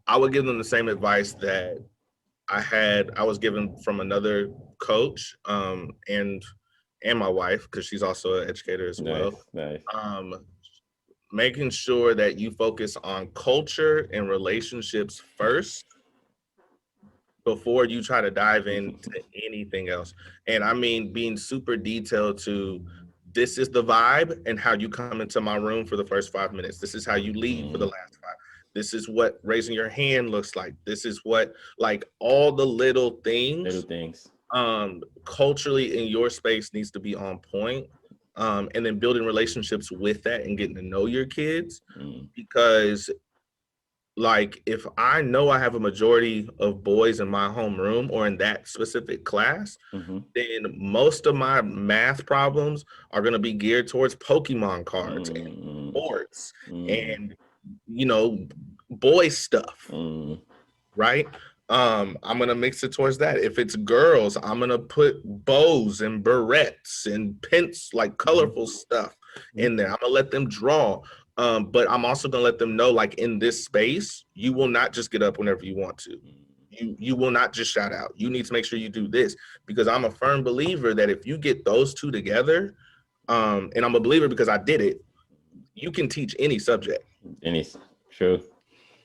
I would give them the same advice that I was given from another coach, and my wife, because she's also an educator as well. Nice. Um, Making sure that you focus on culture and relationships first before you try to dive into anything else. And I mean, being super detailed to this is the vibe and how you come into my room for the first 5 minutes. This is how you leave for the last five. This is what raising your hand looks like. This is what, like, all the little things culturally in your space needs to be on point. And then building relationships with that and getting to know your kids, because like if I know I have a majority of boys in my homeroom or in that specific class, then most of my math problems are going to be geared towards Pokemon cards and sports and, you know, boy stuff, right? I'm gonna mix it towards that. If it's girls, I'm gonna put bows and barrettes and pins, like colorful stuff in there. I'm gonna let them draw. But I'm also gonna let them know, like, in this space, you will not just get up whenever you want to. You will not just shout out. You need to make sure you do this, because I'm a firm believer that if you get those two together, and I'm a believer because I did it, you can teach any subject. True.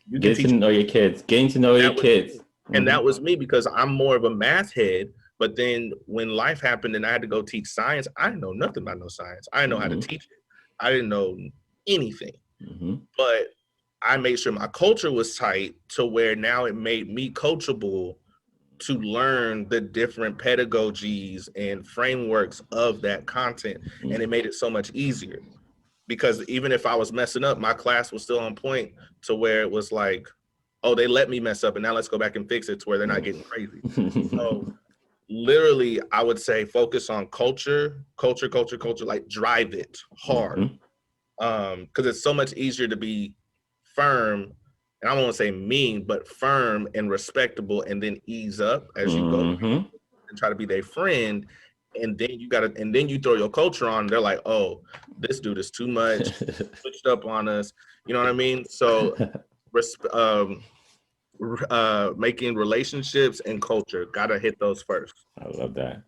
You can Getting to know your kids. Getting to know your kids. And that was me, because I'm more of a math head. But then when life happened and I had to go teach science, I didn't know nothing about no science. I didn't know how to teach it. I didn't know anything. But I made sure my culture was tight to where now it made me coachable to learn the different pedagogies and frameworks of that content. And it made it so much easier, because even if I was messing up, my class was still on point to where it was like, oh, they let me mess up and now let's go back and fix it to where they're not getting crazy. So literally, I would say focus on culture, like drive it hard. Because it's so much easier to be firm, and I don't want to say mean, but firm and respectable, and then ease up as you go and try to be their friend. And then you throw your culture on. They're like, oh, this dude is too much, switched up on us. You know what I mean? So making relationships and culture, gotta hit those first. I love that.